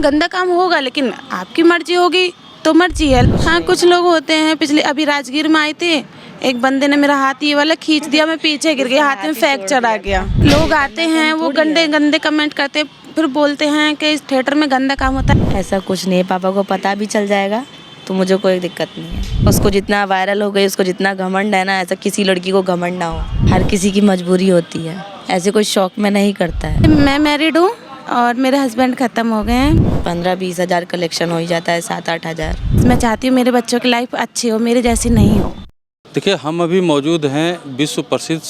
गंदा काम होगा, लेकिन आपकी मर्जी होगी तो मर्जी है। हाँ, कुछ लोग होते हैं, पिछले अभी राजगीर में आए थे, एक बंदे ने मेरा हाथ ये वाला खींच दिया, मैं पीछे गिर गई, हाथ में फ्रैक्चर आ गया। लोग आते हैं, वो गंदे गंदे कमेंट करते हैं, फिर बोलते हैं कि इस थिएटर में गंदा काम होता है। ऐसा कुछ नहीं है, पापा को पता भी चल जाएगा तो मुझे कोई दिक्कत नहीं है। उसको जितना वायरल हो गई, उसको जितना घमंड है ना, ऐसा किसी लड़की को घमंड ना हो। हर किसी की मजबूरी होती है, ऐसे कोई शौक में नहीं करता है। मैं मैरिड हूँ और मेरे हस्बैंड ख़त्म हो गए हैं। 15-20 हज़ार कलेक्शन हो ही जाता है, 7-8 हज़ार। मैं चाहती हूँ मेरे बच्चों की लाइफ अच्छी हो, मेरे जैसी नहीं हो। देखिए, हम अभी मौजूद हैं विश्व प्रसिद्ध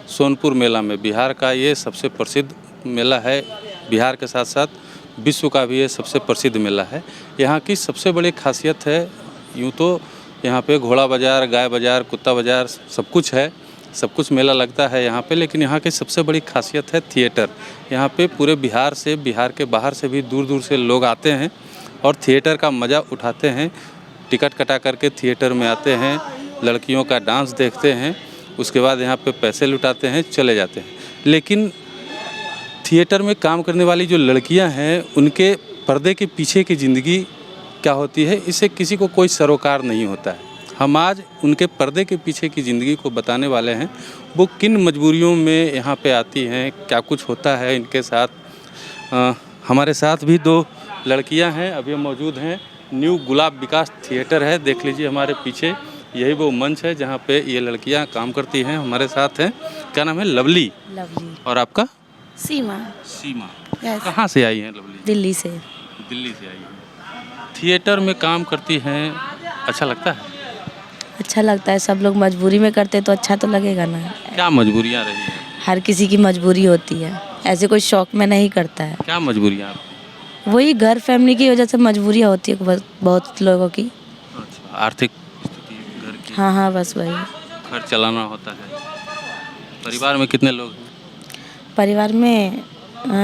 सोनपुर मेला में। बिहार का ये सबसे प्रसिद्ध मेला है, बिहार के साथ साथ विश्व का भी ये सबसे प्रसिद्ध मेला है। यहाँ की सबसे बड़ी खासियत है, यूँ तो यहाँ पे घोड़ा बाज़ार, गाय बाज़ार, कुत्ता बाज़ार सब कुछ है, सब कुछ मेला लगता है यहाँ पे, लेकिन यहाँ की सबसे बड़ी खासियत है थिएटर। यहाँ पे पूरे बिहार से, बिहार के बाहर से भी दूर दूर से लोग आते हैं और थिएटर का मज़ा उठाते हैं। टिकट कटा करके थिएटर में आते हैं, लड़कियों का डांस देखते हैं, उसके बाद यहाँ पे पैसे लुटाते हैं, चले जाते हैं। लेकिन थिएटर में काम करने वाली जो लड़कियाँ हैं, उनके पर्दे के पीछे की ज़िंदगी क्या होती है, इससे किसी को कोई सरोकार नहीं होता है। हम आज उनके पर्दे के पीछे की ज़िंदगी को बताने वाले हैं। वो किन मजबूरियों में यहाँ पे आती हैं, क्या कुछ होता है इनके साथ। हमारे साथ भी 2 लड़कियाँ हैं, अभी हम मौजूद हैं न्यू गुलाब विकास थिएटर है, देख लीजिए हमारे पीछे, यही वो मंच है जहाँ पे ये लड़कियाँ काम करती हैं। हमारे साथ हैं, क्या नाम है? लवली। और आपका? सीमा। कहाँ से आई हैं लवली? दिल्ली से। दिल्ली से आई हैं। थिएटर में काम करती हैं, अच्छा लगता है? अच्छा लगता है, सब लोग मजबूरी में करते तो अच्छा तो लगेगा ना। क्या मजबूरियाँ रही हैं? हर किसी की मजबूरी होती है, ऐसे कोई शौक में नहीं करता है। क्या मजबूरियाँ आपकी? वही घर फैमिली की वजह से मजबूरियाँ होती है बहुत लोगों की। अच्छा, आर्थिक स्थिति घर की? हाँ, बस वही। घर चलाना होता है। परिवार में कितने लोग हैं? परिवार में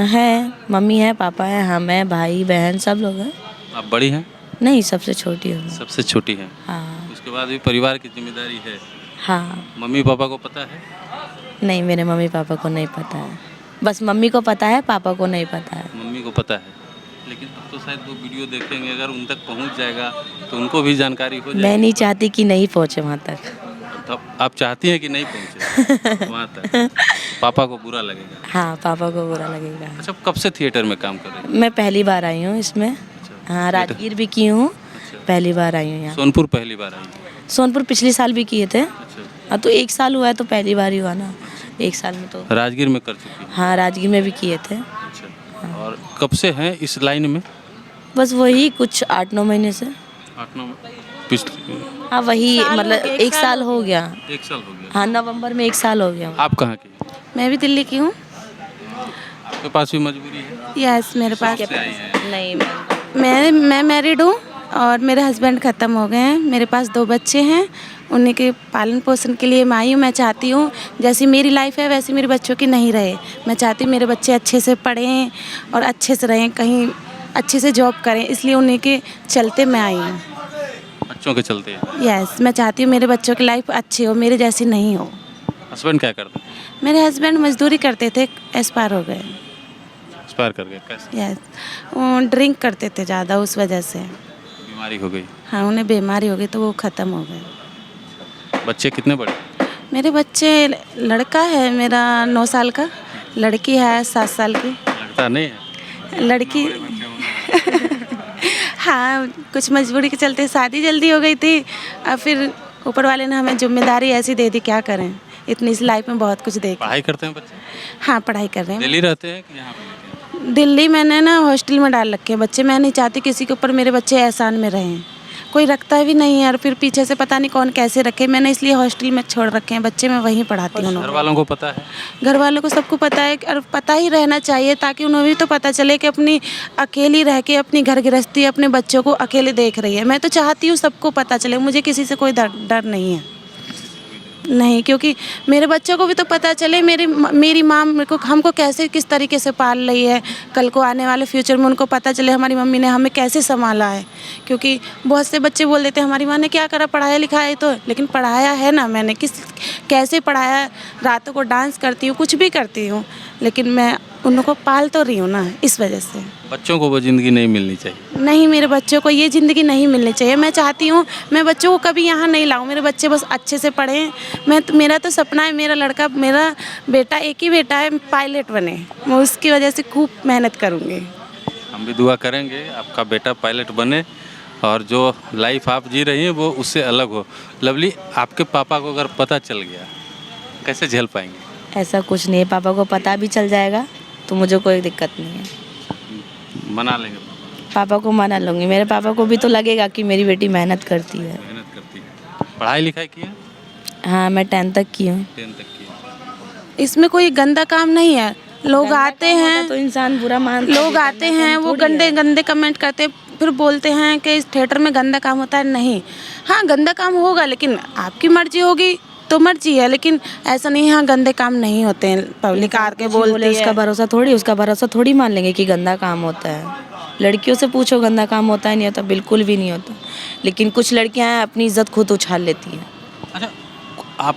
है, मम्मी है, पापा है, हम हैं, भाई बहन सब लोग हैं। आप बड़ी हैं? नहीं, सबसे छोटी हूँ। सबसे छोटी हैं। हाँ। उसके बाद भी परिवार की जिम्मेदारी है। हाँ। मम्मी पापा को पता है? नहीं, मेरे मम्मी पापा को नहीं पता है, बस मम्मी को पता है, पापा को नहीं पता है। मम्मी को पता है, लेकिन अब तो शायद वो वीडियो देखेंगे, अगर उन तक पहुंच जाएगा तो उनको भी जानकारी हो जाएगी। मैं नहीं चाहती कि नहीं पहुँचे वहाँ तक। तो आप चाहती हैं कि नहीं पहुंचे वहाँ तक? पापा को बुरा लगेगा? हाँ, पापा को बुरा लगेगा। अच्छा, कब से थिएटर में काम कर रहे हैं? मैं पहली बार आई हूँ इसमें। हाँ, राजगीर भी की हूँ, पहली बार आई हूँ यहाँ। सोनपुर पहली बार आई हैं? सोनपुर पिछले साल भी किए थे। अच्छा। हाँ, तो 1 साल हुआ है तो पहली बार ही हुआ ना, 1 साल में तो। राजगीर में कर चुकी हैं? हाँ, राजगीर में भी किए थे। अच्छा। और कब से हैं इस लाइन में? बस वही कुछ 8-9 महीने से। 8-9 पिछले? हाँ, वही मतलब 1 साल हो गया। 1 साल हो गया। हाँ, नवंबर में 1 साल हो गया। आप कहाँ की? मैं भी दिल्ली की हूँ। आपके पास भी मजबूरी है? यस, मेरे पास। नहीं, मैं मैरिड हूँ और मेरे हस्बैंड ख़त्म हो गए हैं। मेरे पास 2 बच्चे हैं, उन्हीं के पालन पोषण के लिए मैं आई हूँ। मैं चाहती हूँ जैसी मेरी लाइफ है वैसी मेरे बच्चों की नहीं रहे। मैं चाहती हूँ मेरे बच्चे अच्छे से पढ़ें और अच्छे से रहें, कहीं अच्छे से जॉब करें, इसलिए उन्हीं के चलते मैं आई हूँ। बच्चों के चलते हैं? यस, मैं चाहती हूँ मेरे बच्चों की लाइफ अच्छी हो, मेरे जैसी नहीं हो। हस्बैंड क्या करते हैं? मेरे हस्बैंड मजदूरी करते थे, एक्सपायर हो गए। एक्सपायर कर गए? कैसे? यस, वो ड्रिंक करते थे ज़्यादा, उस वजह से। बीमारी हो गई? हाँ, उन्हें बीमारी हो गई तो वो ख़त्म हो गए। बच्चे कितने बड़े? मेरे बच्चे, लड़का है मेरा 9 साल का, लड़की है 7 साल की। लगता नहीं है? लड़की हाँ, कुछ मजबूरी के चलते शादी जल्दी हो गई थी, और फिर ऊपर वाले ने हमें जिम्मेदारी ऐसी दे दी, क्या करें, इतनी इस लाइफ में बहुत कुछ देख। पढ़ाई करते हैं बच्चे? हाँ, पढ़ाई कर रहे हैं। दिल्ली रहते हैं कि यहाँ पे? दिल्ली मैंने ना हॉस्टल में डाल रखे हैं बच्चे। मैं नहीं चाहती किसी के ऊपर मेरे बच्चे एहसान में रहें, कोई रखता भी नहीं है और फिर पीछे से पता नहीं कौन कैसे रखे। मैंने इसलिए हॉस्टल में छोड़ रखे हैं बच्चे, मैं वहीं पढ़ाती हूँ। घर वालों को पता है? घर वालों को सबको पता है, और पता ही रहना चाहिए ताकि उन्हें भी तो पता चले कि अपनी अकेली रह के अपनी घर गृहस्थी अपने बच्चों को अकेले देख रही है। मैं तो चाहती हूँ सबको पता चले, मुझे किसी से कोई डर नहीं है। नहीं, क्योंकि मेरे बच्चों को भी तो पता चले मेरी माँ मेरे को हमको कैसे किस तरीके से पाल रही है, कल को आने वाले फ्यूचर में उनको पता चले हमारी मम्मी ने हमें कैसे संभाला है। क्योंकि बहुत से बच्चे बोल देते हैं हमारी माँ ने क्या करा, पढ़ाया लिखाया तो, लेकिन पढ़ाया है ना मैंने, कैसे पढ़ाया। रातों को डांस करती हूँ, कुछ भी करती हूँ, लेकिन मैं उनको पाल तो रही हूँ ना, इस वजह से। बच्चों को वो ज़िंदगी नहीं मिलनी चाहिए। नहीं, मेरे बच्चों को ये ज़िंदगी नहीं मिलनी चाहिए। मैं चाहती हूँ मैं बच्चों को कभी यहाँ नहीं लाऊं, मेरे बच्चे बस अच्छे से पढ़ें। मेरा तो सपना है, मेरा बेटा, एक ही बेटा है, पायलट बने। मैं उसकी वजह से खूब मेहनत करूँगी। हम भी दुआ करेंगे आपका बेटा पायलट बने और जो लाइफ आप जी रही हैं वो उससे अलग हो। लवली, आपके पापा को अगर पता चल गया कैसे झेल पाएंगे? ऐसा कुछ नहीं है, पापा को पता भी चल जाएगा तो मुझे कोई दिक्कत नहीं है। मना लेंगे? पापा को मना लूँगी। मेरे पापा को भी तो लगेगा कि मेरी बेटी मेहनत करती है। मेहनत करती है। पढ़ाई लिखाई की है? हाँ, मैं 10 तक की हूँ। 10 तक की है। इसमें कोई गंदा काम नहीं है। लोग आते हैं तो इंसान बुरा मानता है। लोग आते हैं, वो गंदे गंदे कमेंट करते हैं, फिर बोलते हैं कि इस थिएटर में गंदा काम होता है। नहीं, हाँ गंदा काम होगा, लेकिन आपकी मर्जी होगी तो मर्जी है, लेकिन ऐसा नहीं है हाँ गंदे काम नहीं होते हैं। पब्लिक आके बोलते उसका भरोसा थोड़ी मान लेंगे कि गंदा काम होता है। लड़कियों से पूछो गंदा काम होता है नहीं होता, बिल्कुल भी नहीं होता। लेकिन कुछ लड़कियां अपनी इज्जत खुद उछाल लेती हैं। अच्छा, आप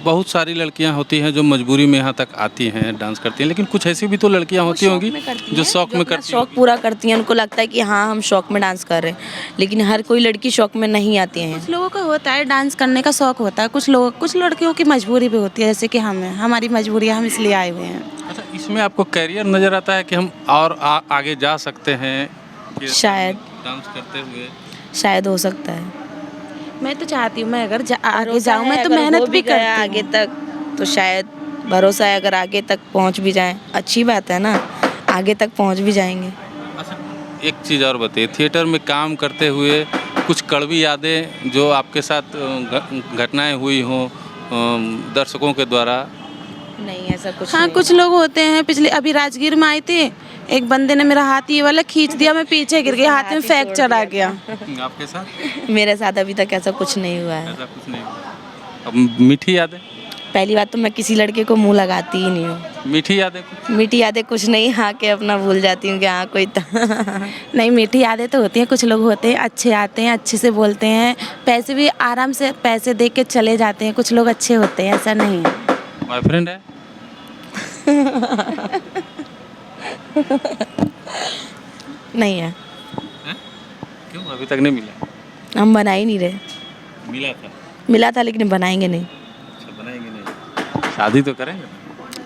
बहुत सारी लड़कियां होती हैं जो मजबूरी में यहाँ तक आती हैं, डांस करती हैं, लेकिन कुछ ऐसी भी तो लड़कियां होती होंगी जो शौक में करती शौक पूरा करती हैं। उनको लगता है कि हाँ हम शौक में डांस कर रहे हैं, लेकिन हर कोई लड़की शौक में नहीं आती है। कुछ लोगों को होता है डांस करने का शौक होता है, कुछ लड़कियों की मजबूरी भी होती है, जैसे कि हमारी मजबूरी है, हम इसलिए आए हुए हैं। अच्छा, इसमें आपको कैरियर नज़र आता है कि हम और आगे जा सकते हैं शायद डांस करते हुए? शायद हो सकता है। मैं तो चाहती हूँ मैं अगर आगे जाऊँ, मैं तो मेहनत भी करती हूँ आगे तक, तो शायद भरोसा है अगर आगे तक पहुंच भी जाएं, अच्छी बात है ना, आगे तक पहुंच भी जाएंगे। अच्छा, एक चीज़ और बताइए, थिएटर में काम करते हुए कुछ कड़वी यादें जो आपके साथ घटनाएं हुई हों दर्शकों के द्वारा? नहीं, ऐसा कुछ हाँ नहीं। कुछ लोग होते हैं, पिछले अभी राजगीर में आए थे, एक बंदे ने मेरा हाथ ये वाला खींच दिया, मैं पीछे गिर गई, हाथ में फ्रैक्चर आ गया। आपके साथ? मेरे साथ अभी तक ऐसा कुछ नहीं हुआ है। ऐसा कुछ नहीं हुआ। अब मीठी यादें? पहली बात तो मैं किसी लड़के को मुंह लगाती ही नहीं हूँ। मीठी यादें? मीठी यादें कुछ नहीं, हाँ के अपना भूल जाती हूँ कि हाँ कोई नहीं, मीठी यादें तो होती हैं। कुछ लोग होते हैं अच्छे, आते हैं अच्छे से बोलते हैं, पैसे भी आराम से पैसे दे के चले जाते हैं। कुछ लोग अच्छे होते हैं, ऐसा नहीं है। बॉयफ्रेंड है? नहीं है। क्यों अभी तक नहीं मिला? हम बना ही नहीं रहे। मिला था लेकिन बनाएंगे नहीं। अच्छा, बनाएंगे नहीं। शादी तो करेंगे?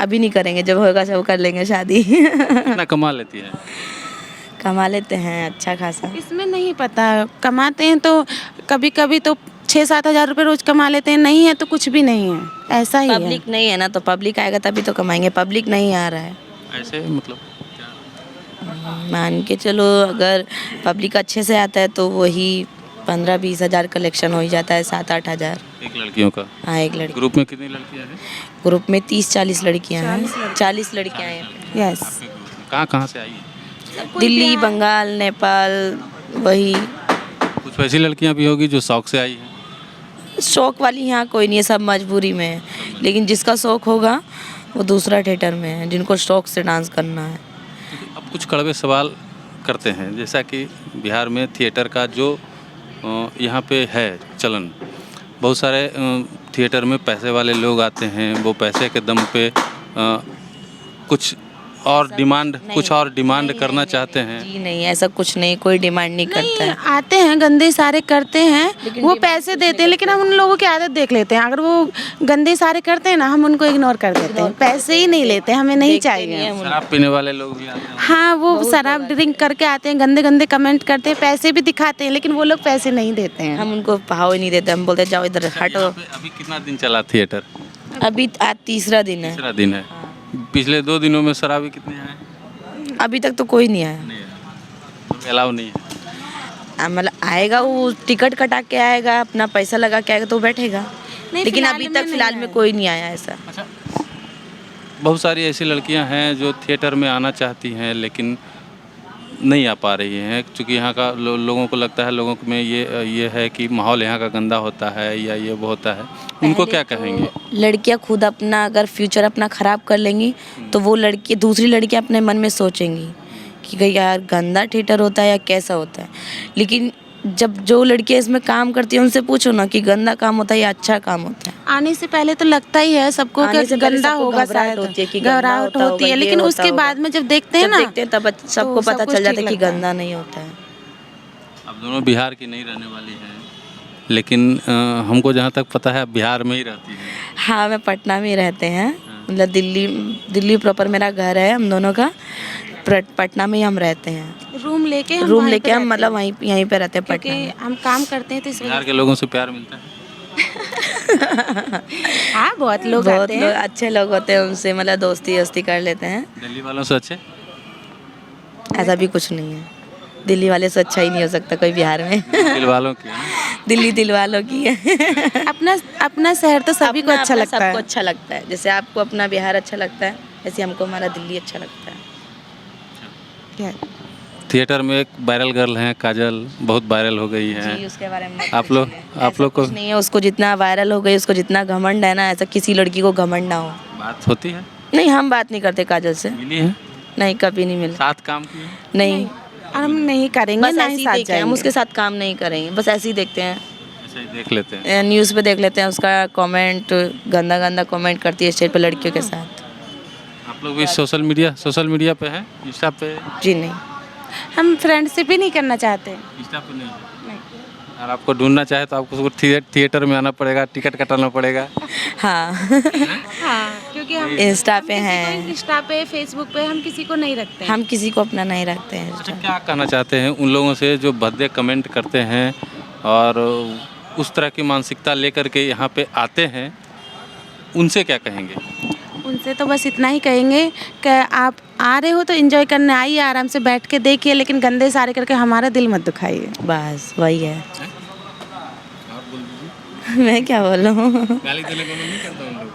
अभी नहीं करेंगे, जब होगा सब कर लेंगे शादी। कितना कमा लेती है? कमा लेते हैं अच्छा खासा। इसमें नहीं पता, कमाते हैं तो कभी कभी तो 6-7 हज़ार रुपये रोज कमा लेते हैं, नहीं है तो कुछ भी नहीं है, ऐसा ही है। पब्लिक नहीं है ना, तो पब्लिक आएगा तभी तो कमाएंगे। पब्लिक नहीं आ रहा है। ऐसे मतलब मान के चलो, अगर पब्लिक अच्छे से आता है तो वही 15-20 हज़ार कलेक्शन हो ही जाता है, 7-8 हज़ार। एक लड़कियों का? हाँ, एक लड़की। ग्रुप में कितनी लड़कियां हैं? ग्रुप में 30-40 लड़कियां हैं। 40 लड़कियां हैं। यस। कहाँ कहाँ से आई हैं? दिल्ली, बंगाल, नेपाल, वही। कुछ वैसी लड़कियां भी होगी जो शौक से आई हैं? शौक वाली यहाँ कोई नहीं है, सब मजबूरी में है। लेकिन जिसका शौक होगा वो दूसरा थिएटर में है, जिनको शौक से डांस करना है। अब कुछ कड़वे सवाल करते हैं, जैसा कि बिहार में थिएटर का जो यहाँ पे है चलन, बहुत सारे थिएटर में पैसे वाले लोग आते हैं, वो पैसे के दम पे कुछ और डिमांड करना चाहते हैं। जी नहीं, ऐसा कुछ नहीं, कोई डिमांड नहीं करता है। आते हैं गंदे सारे करते हैं, वो पैसे देते हैं, लेकिन हम उन लोगों की आदत देख लेते हैं। अगर वो गंदे सारे करते हैं ना, हम उनको इग्नोर कर देते हैं, पैसे ही नहीं लेते, हमें नहीं चाहिए। शराब पीने वाले लोग भी आते हैं? हाँ, वो शराब ड्रिंक करके आते हैं, गंदे गंदे कमेंट करते हैं, पैसे भी दिखाते हैं, लेकिन वो लोग पैसे नहीं देते हैं। हम उनको भाव ही नहीं देते, हम बोलते जाओ इधर हटो। अभी कितना दिन चला थिएटर? अभी आज तीसरा दिन है। तीसरा दिन है। पिछले 2 दिनों में शराबी कितने आए? अभी तक तो कोई नहीं आया। अलाउ नहीं है? मतलब आएगा, वो टिकट कटा के आएगा, अपना पैसा लगा के आएगा तो बैठेगा। लेकिन अभी तक फिलहाल में कोई नहीं आया ऐसा। अच्छा, बहुत सारी ऐसी लड़कियां हैं जो थिएटर में आना चाहती हैं लेकिन नहीं आ पा रही हैं, क्योंकि यहाँ का लोगों को लगता है, लोगों में ये है कि माहौल यहाँ का गंदा होता है या ये वो होता है। उनको क्या कहेंगे? लड़कियाँ खुद अपना अगर फ्यूचर अपना ख़राब कर लेंगी तो वो लड़की, दूसरी लड़कियाँ अपने मन में सोचेंगी कि यार गंदा थिएटर होता है या कैसा होता है। लेकिन जब जो लड़कियां इसमें काम करती हैं उनसे पूछो ना कि गंदा काम होता है या अच्छा काम होता है। आने से पहले तो लगता ही है सबको आने कि से पहले गंदा सबको होगा, घबराहट शायद होती है कि गंदा घबराहट होता होती है, होगा, ये लेकिन होता उसके होगा। बाद में जब देखते हैं जब ना देखते हैं तब सबको सब पता कुछ चल जाता ठीक है कि लगता है। गंदा नहीं होता है। अब दोनों बिहार की नहीं रहने वाली हैं, लेकिन हमको जहाँ तक पता है आप बिहार में ही रहती हैं। हाँ, मैं पटना में ही रहते हैं, मतलब दिल्ली प्रॉपर मेरा घर है हम दोनों का। पटना में ही हम रहते हैं। रूम लेके हम रूम वहीं लेके पे हम रहते मतलब हैं, यहीं पे रहते हैं पटना क्योंकि में। हम काम करते हैं तो इस बिहार वजह के लोगों से प्यार मिलता है? से। हाँ, बहुत लोग बहुत आते लोग हैं। अच्छे लोग होते हैं, उनसे मतलब दोस्ती वोस्ती कर लेते हैं। दिल्ली वालों से अच्छे? ऐसा भी कुछ नहीं है, दिल्ली वाले से अच्छा ही नहीं हो सकता कोई बिहार में। दिल वालों की है ना? दिल्ली दिल वालों की है। अपना अपना शहर तो सभी को अपना अच्छा अपना लगता सबको है। अच्छा लगता है। जैसे आपको अपना बिहार अच्छा लगता है, ऐसे हमको हमारा दिल्ली अच्छा लगता है। क्या? थिएटर में एक वायरल गर्ल हैं काजल, बहुत वायरल हो गई जी, हैं। उसके बारे में मत आप लोग पूछिए। आप ऐसा लोग को कुछ नहीं है, उसको जितना वायरल हो गई, उसको जितना घमंड है ना, ऐसा किसी लड़की को घमंड ना हो। बात होती है? नहीं, हम बात नहीं करते काजल से। मिली है? नहीं, कभी नहीं मिले। साथ काम किए हैं? नहीं, और हम नहीं करेंगे, बस ना ऐसे ही ही साथ देखते हैं, हम जाएंगे। उसके साथ काम नहीं करेंगे, बस ऐसे ही देखते हैं। ऐसे ही देख लेते हैं। न्यूज़ पे देख लेते हैं उसका कमेंट, गंदा गंदा कमेंट करती है स्टेज पे लड़कियों के साथ। आप लोग भी सोशल मीडिया पे हैं? इंस्टा पे? जी नहीं। हम फ्रेंडशिप ही नहीं करना चाहते। इंस्टा पे नहीं है? नहीं। और आपको ढूंढना चाहे तो आपको उसको थिएटर में आना पड़ेगा, टिकट कटाना पड़ेगा। हाँ। हाँ, क्योंकि हम इंस्टा पे किसी को हैं, इंस्टा पे, फेसबुक पे हम किसी को नहीं रखते हैं। हम किसी को अपना नहीं रखते हैं अच्छा, इंस्टा। क्या कहना चाहते हैं उन लोगों से जो भद्दे कमेंट करते हैं और उस तरह की मानसिकता लेकर के यहाँ पे आते हैं, उनसे क्या कहेंगे? उनसे तो बस इतना ही कहेंगे कि आप आ रहे हो तो एंजॉय करने आइए, आराम से बैठ के देखिए, लेकिन गंदे सारे करके हमारा दिल मत दुखाइए। बस वही है। आप बोल दीजिए। मैं क्या बोलूँ? गाली देने का मन नहीं करता उन लोग?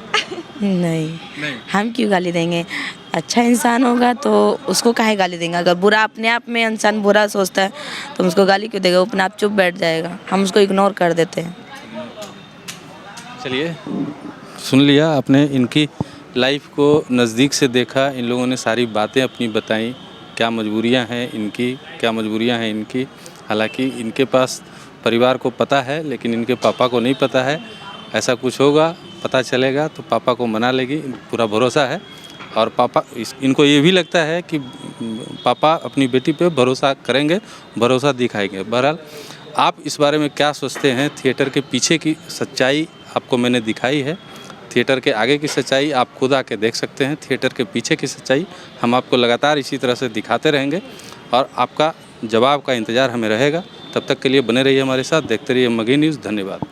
नहीं, नहीं। हम क्यों गाली देंगे? अच्छा इंसान होगा तो उसको काहे गाली देंगे? अगर बुरा अपने आप में इंसान बुरा सोचता है तो हम उसको गाली क्यों देगा? वो अपने आप चुप बैठ जाएगा, हम उसको इग्नोर कर देते हैं। चलिए, सुन लिया आपने, इनकी लाइफ को नज़दीक से देखा, इन लोगों ने सारी बातें अपनी बताई, क्या मजबूरियां हैं इनकी। हालांकि इनके पास परिवार को पता है, लेकिन इनके पापा को नहीं पता है। ऐसा कुछ होगा, पता चलेगा तो पापा को मना लेगी, पूरा भरोसा है। और पापा इनको ये भी लगता है कि पापा अपनी बेटी पे भरोसा करेंगे, भरोसा दिखाएंगे। बहरहाल, आप इस बारे में क्या सोचते हैं? थिएटर के पीछे की सच्चाई आपको मैंने दिखाई है, थिएटर के आगे की सच्चाई आप खुद आके देख सकते हैं। थिएटर के पीछे की सच्चाई हम आपको लगातार इसी तरह से दिखाते रहेंगे और आपका जवाब का इंतज़ार हमें रहेगा। तब तक के लिए बने रहिए हमारे साथ, देखते रहिए मगही न्यूज़। धन्यवाद।